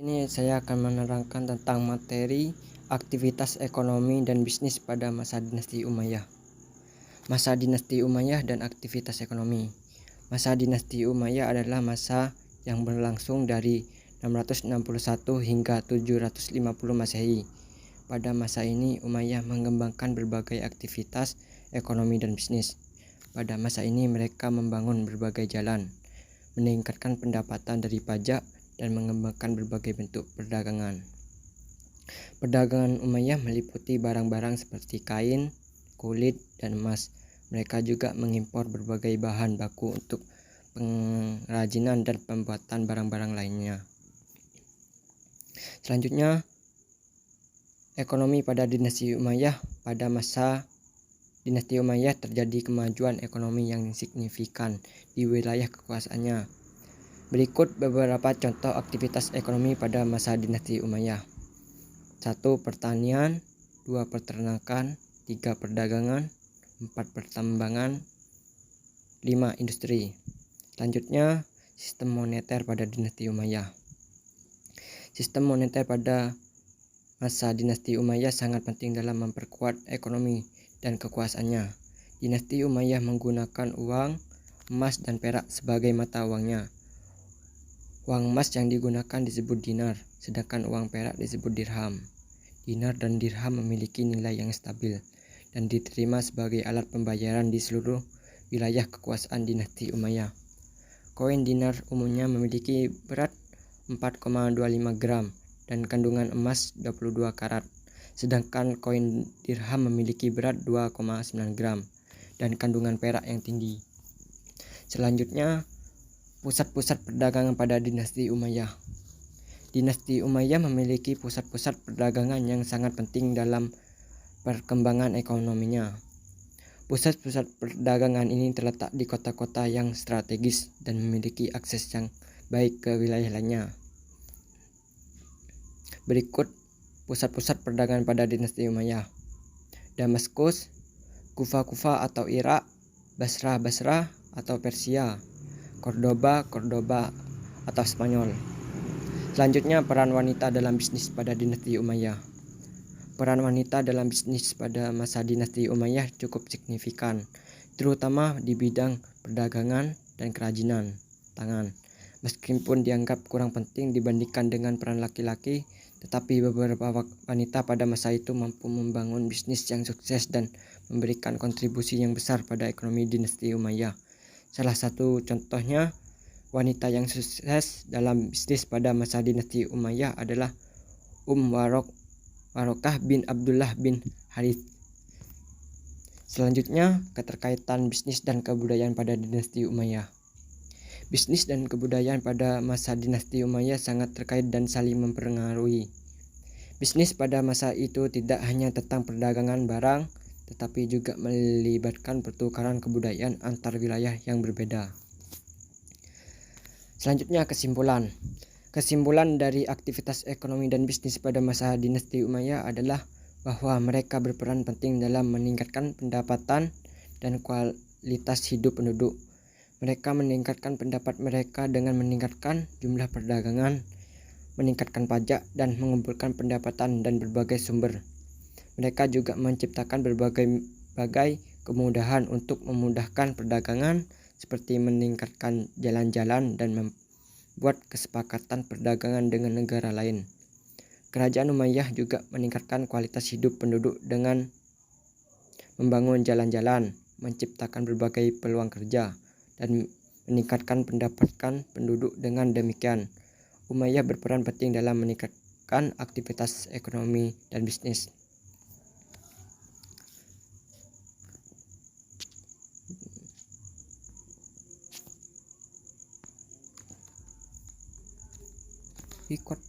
Ini saya akan menerangkan tentang materi aktivitas ekonomi dan bisnis pada masa dinasti Umayyah. Masa dinasti Umayyah dan aktivitas ekonomi. Masa dinasti Umayyah adalah masa yang berlangsung dari 661 hingga 750 Masehi. Pada masa ini Umayyah mengembangkan berbagai aktivitas ekonomi dan bisnis. Pada masa ini mereka membangun berbagai jalan, meningkatkan pendapatan dari pajak, dan mengembangkan berbagai bentuk perdagangan. Perdagangan Umayyah meliputi barang-barang seperti kain, kulit, dan emas. Mereka juga mengimpor berbagai bahan baku untuk pengrajinan dan pembuatan barang-barang lainnya. Selanjutnya, ekonomi pada dinasti Umayyah. Pada masa dinasti Umayyah terjadi kemajuan ekonomi yang signifikan di wilayah kekuasaannya. Berikut beberapa contoh aktivitas ekonomi pada masa dinasti Umayyah. 1. Pertanian, 2. Peternakan, 3. Perdagangan, 4. Pertambangan, 5. Industri. Selanjutnya, sistem moneter pada dinasti Umayyah. Sistem moneter pada masa dinasti Umayyah sangat penting dalam memperkuat ekonomi dan kekuasaannya. Dinasti Umayyah menggunakan uang, emas, dan perak sebagai mata uangnya. Uang emas yang digunakan disebut dinar, sedangkan uang perak disebut dirham. Dinar dan dirham memiliki nilai yang stabil dan diterima sebagai alat pembayaran di seluruh wilayah kekuasaan dinasti Umayyah. Koin dinar umumnya memiliki berat 4,25 gram dan kandungan emas 22 karat, sedangkan koin dirham memiliki berat 2,9 gram dan kandungan perak yang tinggi. Selanjutnya, pusat-pusat perdagangan pada dinasti Umayyah. Dinasti Umayyah memiliki pusat-pusat perdagangan yang sangat penting dalam perkembangan ekonominya. Pusat-pusat perdagangan ini terletak di kota-kota yang strategis dan memiliki akses yang baik ke wilayah lainnya. Berikut pusat-pusat perdagangan pada dinasti Umayyah. Damaskus, Kufa atau Irak, Basrah atau Persia, Cordoba atau Spanyol. Selanjutnya, peran wanita dalam bisnis pada dinasti Umayyah. Peran wanita dalam bisnis pada masa dinasti Umayyah cukup signifikan, terutama di bidang perdagangan dan kerajinan tangan. Meskipun dianggap kurang penting dibandingkan dengan peran laki-laki, tetapi beberapa wanita pada masa itu mampu membangun bisnis yang sukses dan memberikan kontribusi yang besar pada ekonomi dinasti Umayyah. Salah satu contohnya, wanita yang sukses dalam bisnis pada masa dinasti Umayyah adalah Warokah bin Abdullah bin Harith. Selanjutnya, keterkaitan bisnis dan kebudayaan pada dinasti Umayyah. Bisnis dan kebudayaan pada masa dinasti Umayyah sangat terkait dan saling mempengaruhi. Bisnis pada masa itu tidak hanya tentang perdagangan barang, tetapi juga melibatkan pertukaran kebudayaan antar wilayah yang berbeda. Selanjutnya, kesimpulan. Kesimpulan dari aktivitas ekonomi dan bisnis pada masa dinasti Umayyah adalah bahwa mereka berperan penting dalam meningkatkan pendapatan dan kualitas hidup penduduk. Mereka meningkatkan pendapat mereka dengan meningkatkan jumlah perdagangan, meningkatkan pajak, dan mengumpulkan pendapatan dan berbagai sumber. Mereka juga menciptakan berbagai kemudahan untuk memudahkan perdagangan, seperti meningkatkan jalan-jalan dan membuat kesepakatan perdagangan dengan negara lain. Kerajaan Umayyah juga meningkatkan kualitas hidup penduduk dengan membangun jalan-jalan, menciptakan berbagai peluang kerja, dan meningkatkan pendapatan penduduk. Dengan demikian, Umayyah berperan penting dalam meningkatkan aktivitas ekonomi dan bisnis. Record